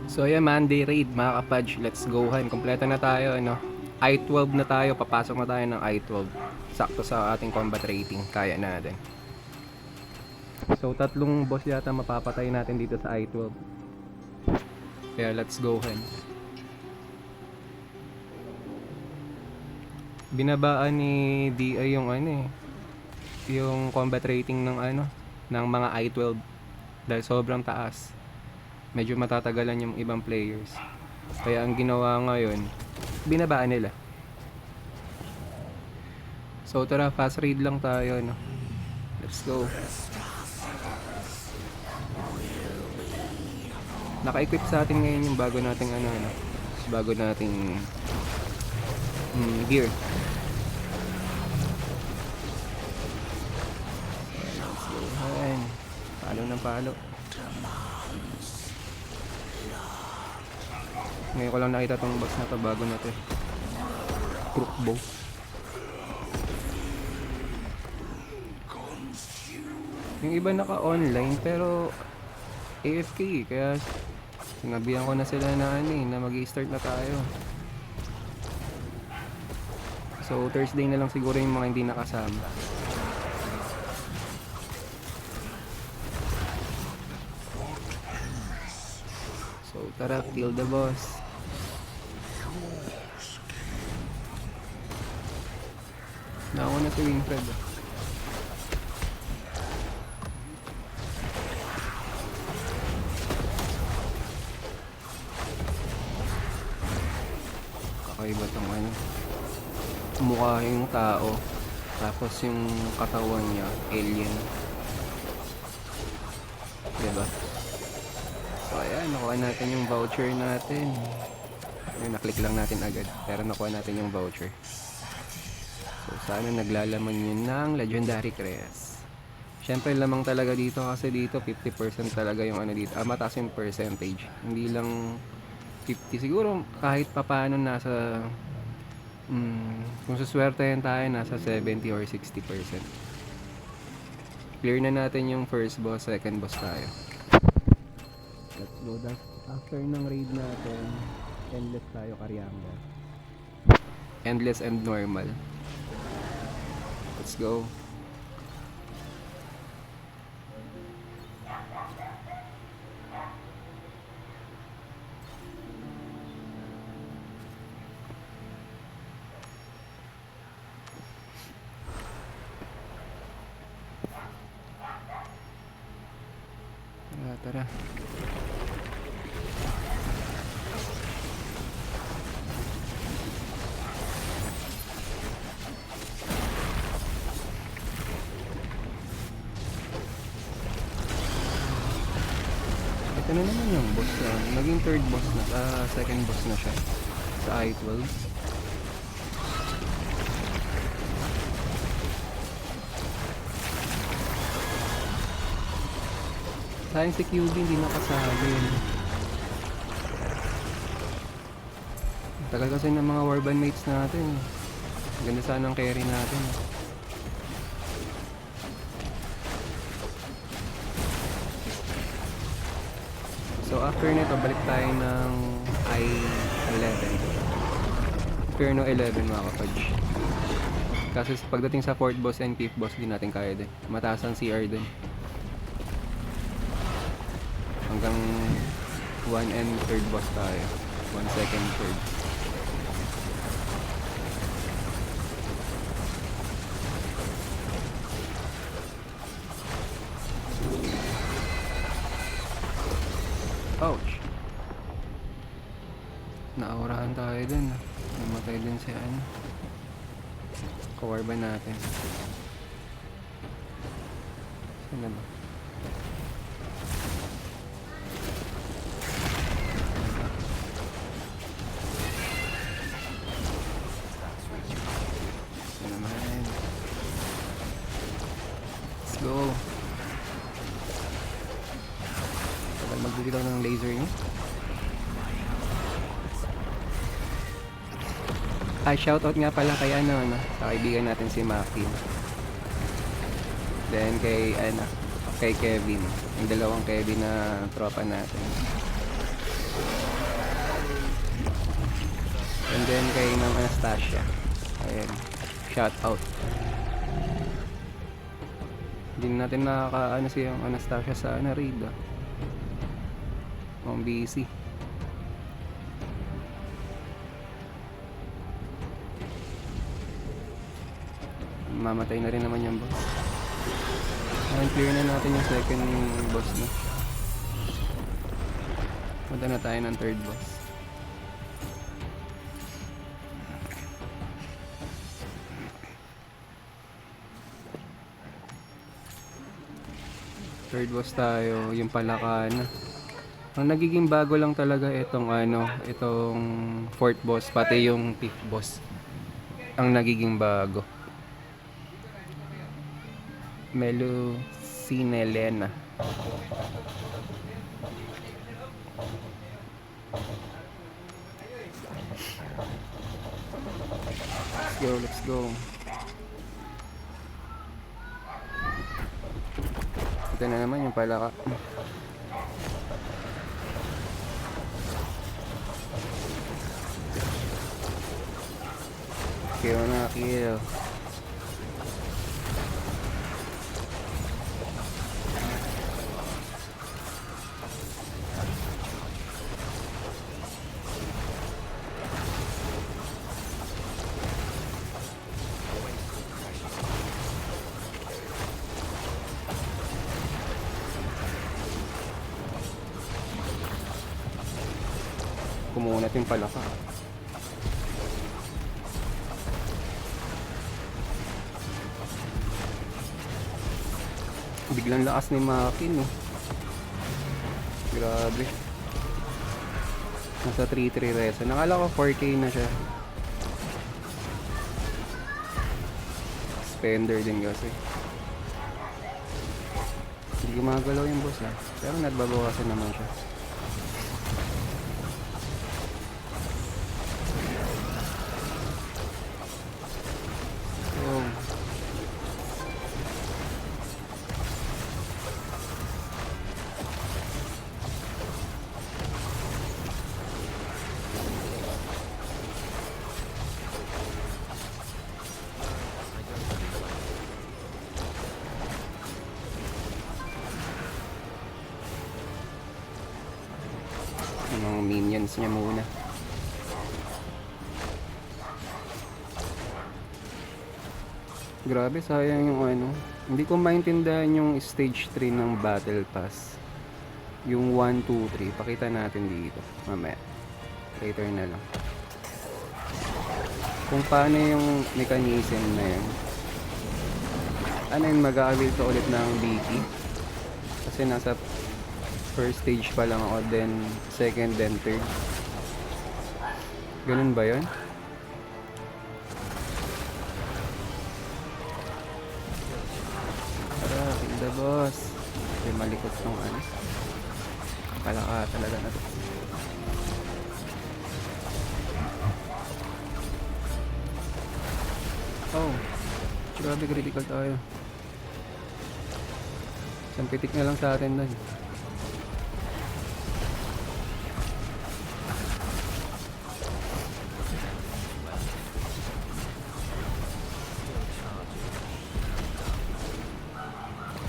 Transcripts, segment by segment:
So ayan, Monday raid mga kapadge, let's go han. Kompleto na tayo, ano. I-12 na tayo, papasok na tayo ng I-12. Sakto sa ating combat rating, kaya natin. So tatlong boss yata mapapatay natin dito sa I-12. Kaya let's go han. Binabaan ni DI yung ano eh, yung combat rating ng ano, ng mga I-12 dahil sobrang taas. Medyo matatagalan yung ibang players. Kaya ang ginawa ngayon, binabaan nila. So tara, fast raid lang tayo, no. Let's go. Naka-equip sa atin ngayon yung bago nating ano, bago nating gear. Let's go. Ayan. Palo ng palo. Ngayon ko lang nakita tong box na to, bago na to eh. Crook bow. Yung iba naka-online pero AFK eh, kaya sinabihan ko na sila na ano eh, na mag-i-start na tayo. So Thursday na lang siguro yung mga hindi nakasama. So tara, kill the boss. Nauna si Winfred ah. Kakaiba tong ano, mukha yung tao tapos yung katawan niya alien, diba? So ayan, nakuha natin yung voucher natin. Ayun, naklik lang natin agad pero nakuha natin yung voucher. So sana naglalaman yun ng legendary crest. Syempre lamang talaga dito kasi dito 50% talaga yung ano dito, mataas yung percentage, hindi lang 50. Siguro kahit papaano nasa kung suswertehin tayo nasa 70 or 60%. Clear na natin yung first boss, second boss tayo. Let's go. After ng raid natin, endless tayo karyanga. Endless and normal. Let's go. Tara. Ito na naman yung boss na, naging third boss na, second boss na siya sa I-12. Sayang si QB hindi nakasali. Tagal kasi ng mga warband mates natin. Ganda sana ang carry natin. So after nito, balik tayo ng I-11. Inferno 11 mga kapatid. Kasi pagdating sa 4th boss and 5th boss, di natin kaya din. Mataas ang CR din. Hanggang 1 and 3rd boss tayo. 1, 2nd, 3rd. Ouch! Naawrahan tayo dun. Namatay din si ano. Kawarba natin. Saan na ba? Saan naman? Let's go! Tagal magbibitaw ng laser niya. Shoutout nga pala kay ano, sa kaibigan natin si Maki. Then kay kay Kevin, yung dalawang Kevin na tropa natin. And then kay ng Anastasia. Ayan. Shout out. Hindi natin nakakaano si yung Anastasia sa raid ah. Ang busy. Mamatay na rin naman yung boss. Ayan, clear na natin yung second boss na. Punta na tayo ng third boss. Third boss tayo, yung Palakana. Ang nagiging bago lang talaga itong itong fourth boss, pati yung fifth boss. Ang nagiging bago. Melucinelena. Let's go. Ito na naman yung Palaka. Kill na, kill. Kumunat yung Palaka. Biglang lakas ni Makin eh. Grabe. Nasa 3-3 reso. Nakala ko 4K na siya. Spender din kasi. Hindi gumagalaw yung boss ah. Pero nagbabawasan naman siya. Mga minions niya muna. Grabe, sayang yung hindi ko maintindihan yung stage 3 ng battle pass. Yung 1, 2, 3. Pakita natin dito mamaya. Later na lang. Kung paano yung mechanism na yun. Mag-a-avail ka ulit ng BP. Kasi nasa first stage pa lang ako, then second, then third. Ganun ba yun? Tara, kill the boss. Kasi malikot tong Palaka talaga na to. Oh, grabe, critical tayo. Isang pitik na lang sa atin doon.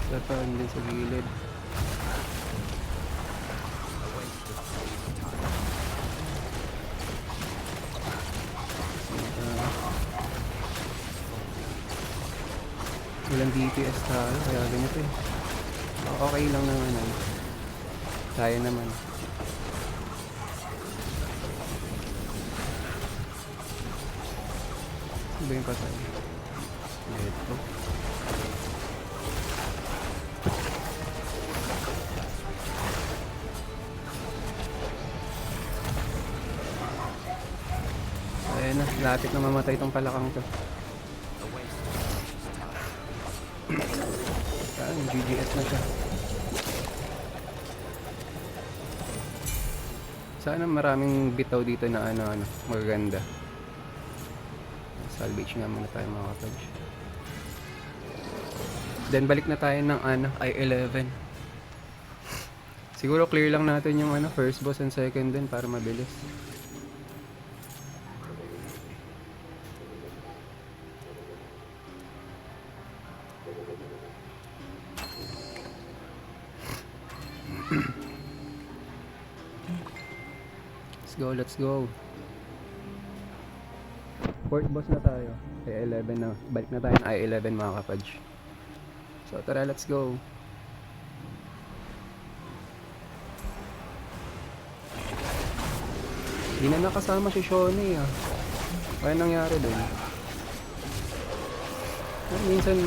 Satan din sa gilid. Walang DPS tayo, kaya ganito eh. Okay lang naman kaya naman. Iba yung patay. Ito. Ayan na, lapit na mamatay itong Palakang to. Ayan, GGS na siya. Sana maraming bitaw dito na magaganda. Salvage nga muna tayo mga kapatid. Then balik na tayo ng I-11. Siguro clear lang natin yung first boss and second din para mabilis. go, let's go. Fourth boss na tayo. I-11 na. Balik na tayo ng I-11 mga kapadge. So tara, let's go. Di na nakasama si Shoney ah. Kaya nangyari dun. Minsan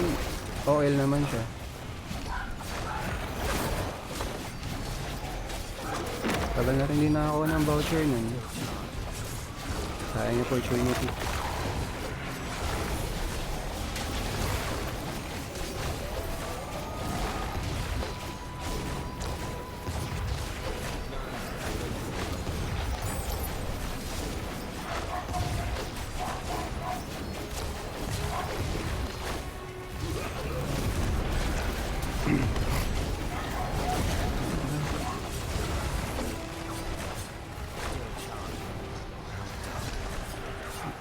OL naman siya. Tagal na rin din ako ng voucher nun. Sayang yung opportunity.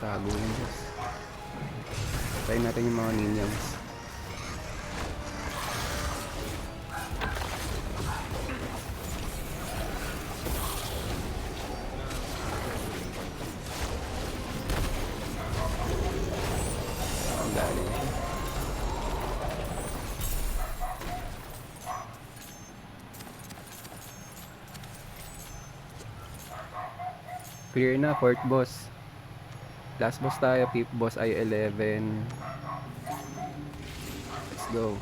Tago lang guys. Patayin natin yung mga minions. Ang galing siya. Clear na, fourth boss. Last boss tayo, fifth boss ay 11. Let's go.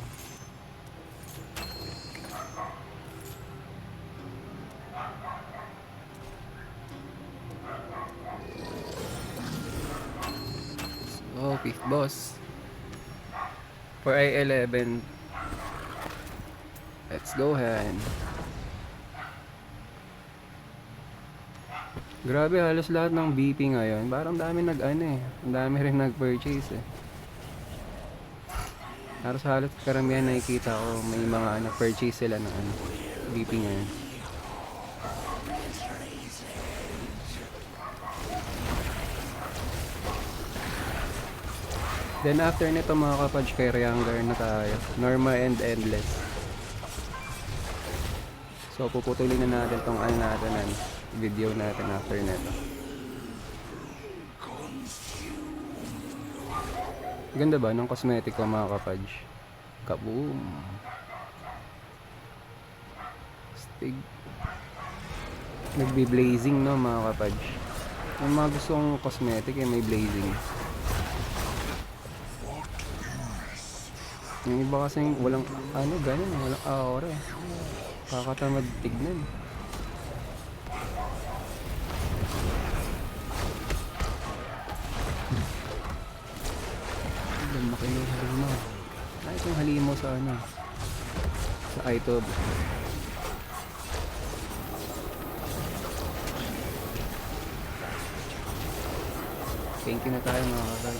So, fifth boss. For I-11. Let's go, Han. Grabe, halos lahat ng BP ngayon. Parang dami nag-ano eh. Ang dami rin nag-purchase eh. Halos karamihan nakikita ko may mga purchase sila ng BP ngayon. Then after nito mga kapadge, kay Reanger na tayo. Norma and Endless. So puputulin na natin tong video natin after nito. Ganda ba ng cosmetic ko mga kapadge? Kaboom! Stig. Nagbi-blazing no mga kapadge. Yung mga gusto kong cosmetic may blazing. Yung iba kasing walang ganun, walang aura eh. Kakatamad tignan. Lumaki yung halimaw. Ay, itong halimaw sa sa iTub. Thank you na tayo mga kabay.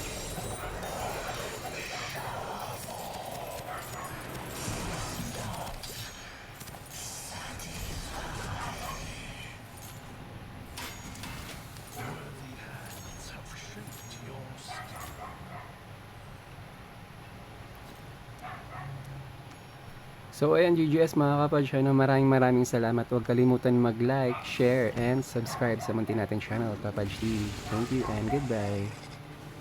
So ayan GGS mga kapadge, maraming salamat. Huwag kalimutan mag-like, share, and subscribe sa munti natin channel, Kapadge TV. Thank you and goodbye.